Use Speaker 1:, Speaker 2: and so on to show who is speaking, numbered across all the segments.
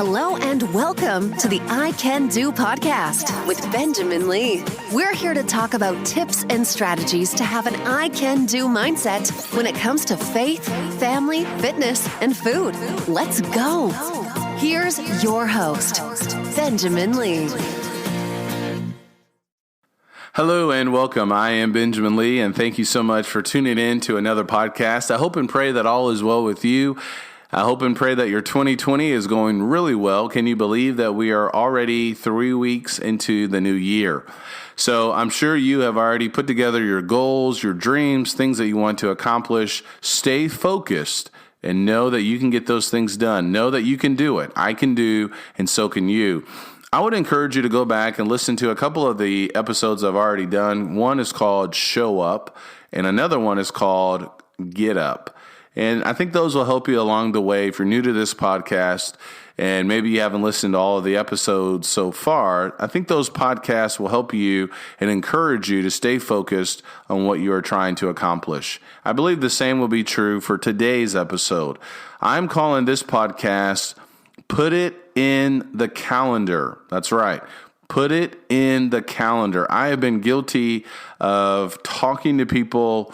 Speaker 1: Hello and welcome to the I Can Do podcast with Benjamin Lee. We're here to talk about tips and strategies to have an I Can Do mindset when it comes to faith, family, fitness, and food. Let's go. Here's your host, Benjamin Lee.
Speaker 2: Hello and welcome. I am Benjamin Lee, and thank you so much for tuning in to another podcast. I hope and pray that all is well with you. I hope and pray that your 2020 is going really well. Can you believe that we are already 3 weeks into the new year? So I'm sure you have already put together your goals, your dreams, things that you want to accomplish. Stay focused and know that you can get those things done. Know that you can do it. I can do, and so can you. I would encourage you to go back and listen to a couple of the episodes I've already done. One is called Show Up, and another one is called Get Up. And I think those will help you along the way. If you're new to this podcast and maybe you haven't listened to all of the episodes so far, I think those podcasts will help you and encourage you to stay focused on what you are trying to accomplish. I believe the same will be true for today's episode. I'm calling this podcast Put It in the Calendar. That's right. Put it in the calendar. I have been guilty of talking to people,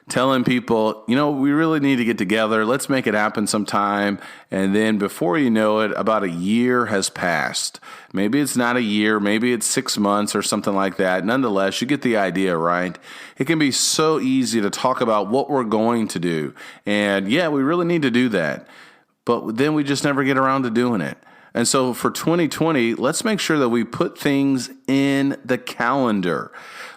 Speaker 2: telling people, we really need to get together. Let's make it happen sometime. And then before you know it, about a year has passed. Maybe it's not a year, maybe it's 6 months or something like that. Nonetheless, you get the idea, right? It can be so easy to talk about what we're going to do. And yeah, we really need to do that. But then we just never get around to doing it. And so for 2020, let's make sure that we put things in the calendar.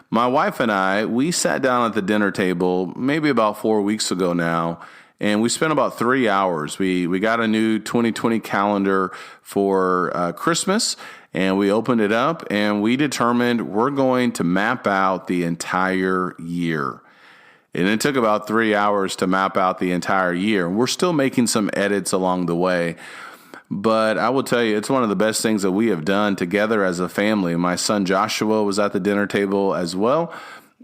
Speaker 2: My wife and I, we sat down at the dinner table maybe about 4 weeks ago now, and we spent about 3 hours. We got a new 2020 calendar for Christmas, and we opened it up, and we determined we're going to map out the entire year. And it took about 3 hours to map out the entire year. We're still making some edits along the way. But I will tell you, it's one of the best things that we have done together as a family. My son Joshua was at the dinner table as well.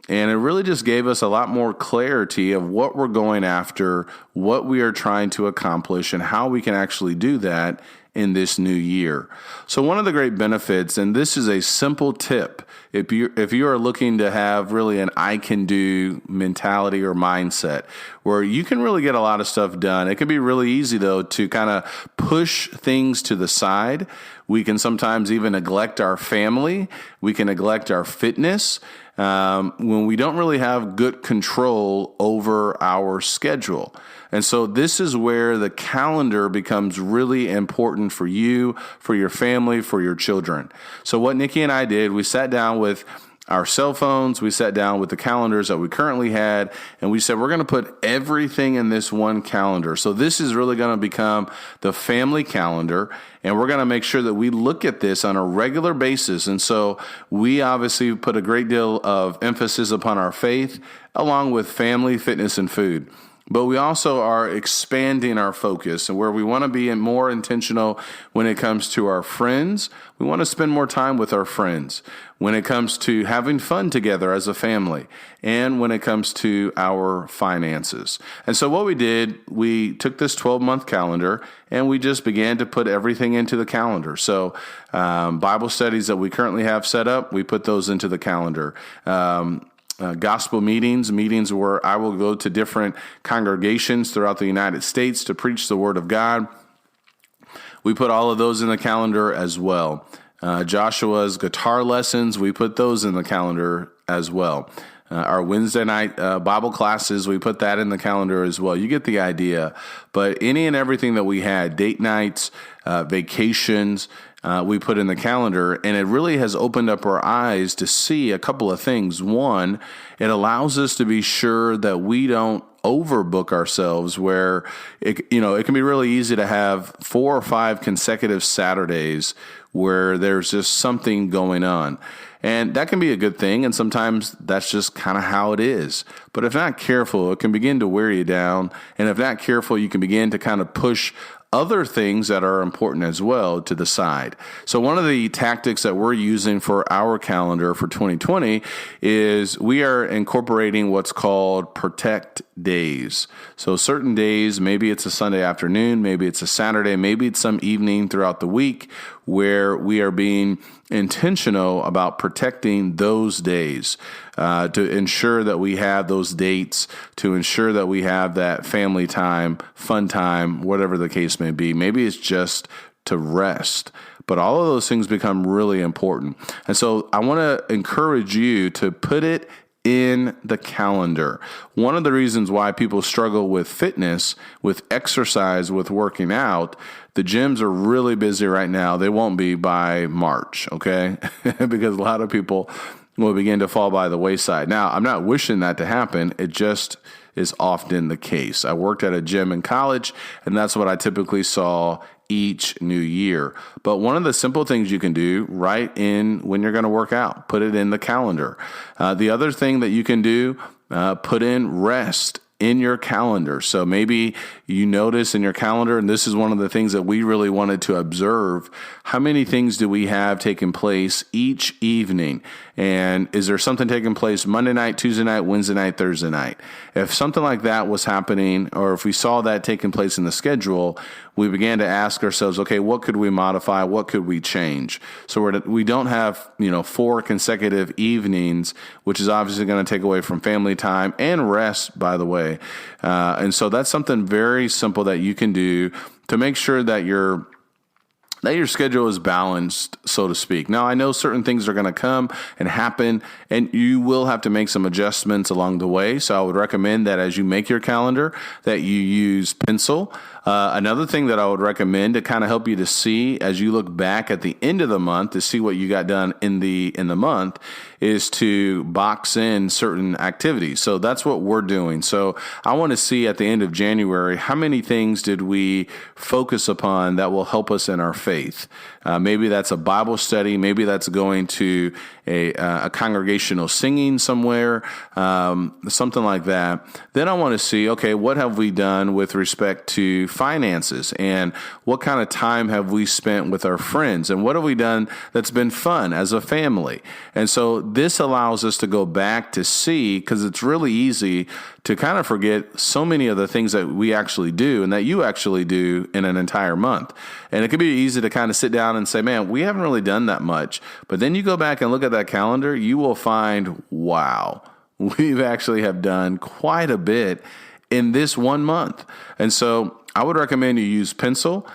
Speaker 2: And it really just gave us a lot more clarity of what we're going after, what we are trying to accomplish, and how we can actually do that in this new year. So one of the great benefits, and this is a simple tip, if you are looking to have really an I can do mentality or mindset where you can really get a lot of stuff done. It can be really easy though to kind of push things to the side. We can sometimes even neglect our family. We can neglect our fitness when we don't really have good control over our schedule. And so this is where the calendar becomes really important for you, for your family, for your children. So what Nikki and I did, we sat down with our cell phones, we sat down with the calendars that we currently had, and we said, we're going to put everything in this one calendar. So this is really going to become the family calendar, and we're going to make sure that we look at this on a regular basis. And so we obviously put a great deal of emphasis upon our faith, along with family, fitness, and food. But we also are expanding our focus, and where we want to be more intentional when it comes to our friends. We want to spend more time with our friends when it comes to having fun together as a family, and when it comes to our finances. And so what we did, we took this 12-month calendar and we just began to put everything into the calendar. So Bible studies that we currently have set up, we put those into the calendar. Gospel meetings where I will go to different congregations throughout the United States to preach the Word of God. We put all of those in the calendar as well. Joshua's guitar lessons, we put those in the calendar as well. Our Wednesday night Bible classes, we put that in the calendar as well. You get the idea. But any and everything that we had, date nights, vacations, we put in the calendar, and it really has opened up our eyes to see a couple of things. One, it allows us to be sure that we don't overbook ourselves, where it can be really easy to have 4 or 5 consecutive Saturdays where there's just something going on. And that can be a good thing, and sometimes that's just kind of how it is. But if not careful, it can begin to wear you down, and if not careful, you can begin to kind of push other things that are important as well to the side. So one of the tactics that we're using for our calendar for 2020 is we are incorporating what's called Protect days. So certain days, maybe it's a Sunday afternoon, maybe it's a Saturday, maybe it's some evening throughout the week where we are being intentional about protecting those days to ensure that we have those dates, to ensure that we have that family time, fun time, whatever the case may be. Maybe it's just to rest. But all of those things become really important. And so I want to encourage you to put it in the calendar. One of the reasons why people struggle with fitness, with exercise, with working out, the gyms are really busy right now. They won't be by March, okay? Because a lot of people will begin to fall by the wayside. Now, I'm not wishing that to happen. It just is often the case. I worked at a gym in college, and that's what I typically saw each new year. But one of the simple things you can do right in when you're going to work out, put it in the calendar. The other thing that you can do, put in rest in your calendar. So maybe you notice in your calendar, and this is one of the things that we really wanted to observe, how many things do we have taking place each evening? And is there something taking place Monday night, Tuesday night, Wednesday night, Thursday night? If something like that was happening, or if we saw that taking place in the schedule, we began to ask ourselves, okay, what could we modify? What could we change? So we don't have, 4 consecutive evenings, which is obviously going to take away from family time and rest, by the way. And so that's something very simple that you can do to make sure that your schedule is balanced, so to speak. Now, I know certain things are going to come and happen, and you will have to make some adjustments along the way. So I would recommend that as you make your calendar, that you use pencil. Another thing that I would recommend to kind of help you to see as you look back at the end of the month to see what you got done in the month is to box in certain activities. So that's what we're doing. So I want to see at the end of January, how many things did we focus upon that will help us in our faith? Maybe that's a Bible study. Maybe that's going to a congregational singing somewhere, something like that. Then I want to see, okay, what have we done with respect to finances, and what kind of time have we spent with our friends, and what have we done that's been fun as a family? And so this allows us to go back to see, because it's really easy to kind of forget so many of the things that we actually do and that you actually do in an entire month. And it can be easy to kind of sit down and say, man, we haven't really done that much. But then you go back and look at that calendar, you will find, wow, we've actually have done quite a bit in this one month. And so I would recommend you use pencil.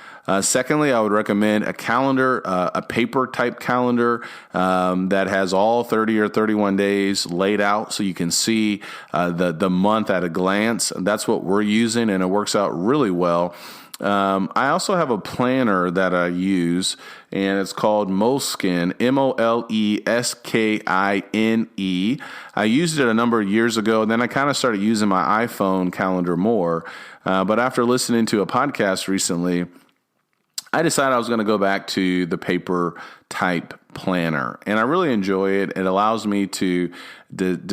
Speaker 2: Secondly, I would recommend a calendar, a paper type calendar that has all 30 or 31 days laid out so you can see the month at a glance. That's what we're using, and it works out really well. I also have a planner that I use, and it's called Moleskine, Moleskine. I used it a number of years ago, and then I kind of started using my iPhone calendar more. But after listening to a podcast recently, I decided I was going to go back to the paper type planner, and I really enjoy it. It allows me to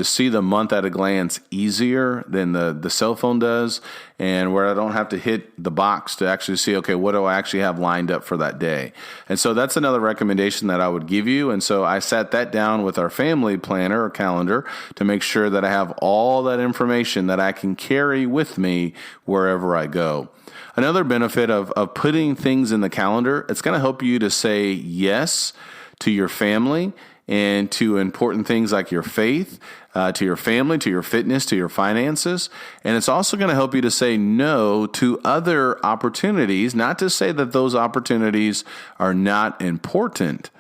Speaker 2: see the month at a glance easier than the cell phone does, and where I don't have to hit the box to actually see, okay, what do I actually have lined up for that day? And so that's another recommendation that I would give you. And so I sat that down with our family planner or calendar to make sure that I have all that information that I can carry with me wherever I go. Another benefit of putting things in the calendar, it's going to help you to say yes to your family and to important things like your faith, to your family, to your fitness, to your finances. And it's also going to help you to say no to other opportunities, not to say that those opportunities are not important,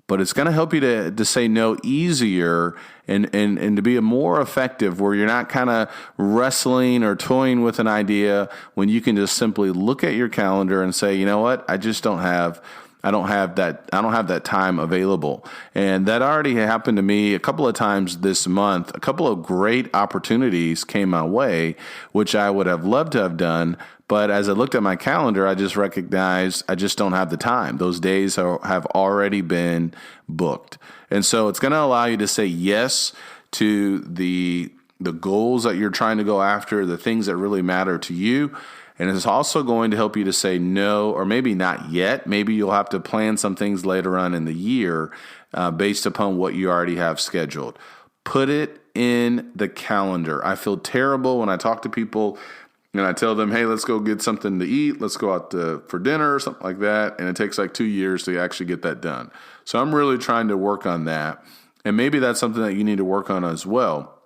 Speaker 2: but it's going to help you to say no easier and to be more effective, where you're not kind of wrestling or toying with an idea, when you can just simply look at your calendar and say, you know what, I don't have that time available. And that already happened to me a couple of times this month. A couple of great opportunities came my way, which I would have loved to have done. But as I looked at my calendar, I just recognized I just don't have the time. Those days have already been booked. And so it's going to allow you to say yes to the goals that you're trying to go after, the things that really matter to you. And it's also going to help you to say no, or maybe not yet. Maybe you'll have to plan some things later on in the year based upon what you already have scheduled. Put it in the calendar. I feel terrible when I talk to people and I tell them, hey, let's go get something to eat. Let's go out for dinner or something like that. And it takes like 2 years to actually get that done. So I'm really trying to work on that. And maybe that's something that you need to work on as well.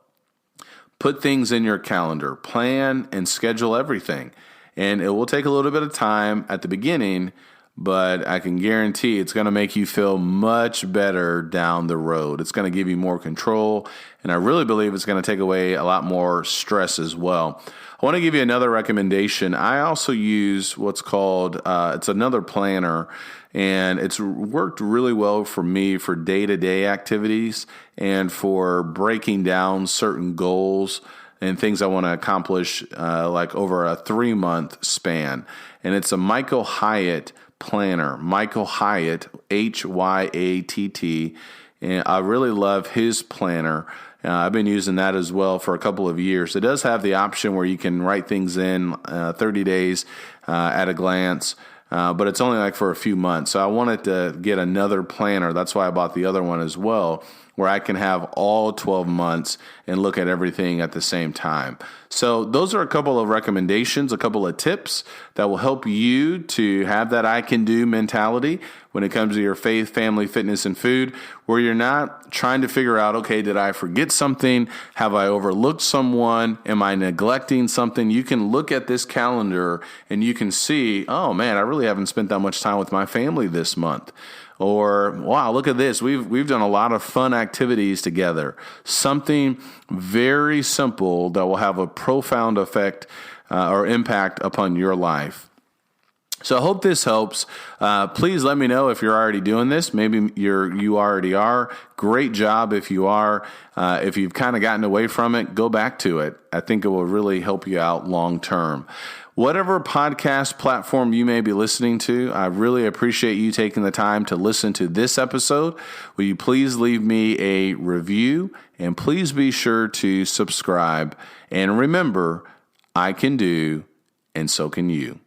Speaker 2: Put things in your calendar, plan and schedule everything. And it will take a little bit of time at the beginning, but I can guarantee it's going to make you feel much better down the road. It's going to give you more control, and I really believe it's going to take away a lot more stress as well. I want to give you another recommendation. I also use what's called, it's another planner, and it's worked really well for me for day-to-day activities and for breaking down certain goals and things I want to accomplish like over a 3-month span. And it's a Michael Hyatt planner. Michael Hyatt, Hyatt. And I really love his planner. I've been using that as well for a couple of years. It does have the option where you can write things in 30 days at a glance, but it's only like for a few months. So I wanted to get another planner. That's why I bought the other one as well, where I can have all 12 months and look at everything at the same time. So those are a couple of recommendations, a couple of tips that will help you to have that I can do mentality when it comes to your faith, family, fitness, and food, where you're not trying to figure out, okay, did I forget something? Have I overlooked someone? Am I neglecting something? You can look at this calendar and you can see, oh man, I really haven't spent that much time with my family this month. Or, wow, look at this. We've done a lot of fun activities together. Something very simple that will have a profound effect or impact upon your life. So I hope this helps. Please let me know if you're already doing this. Maybe you already are. Great job if you are. If you've kind of gotten away from it, go back to it. I think it will really help you out long term. Whatever podcast platform you may be listening to, I really appreciate you taking the time to listen to this episode. Will you please leave me a review, and please be sure to subscribe. And remember, I can do, and so can you.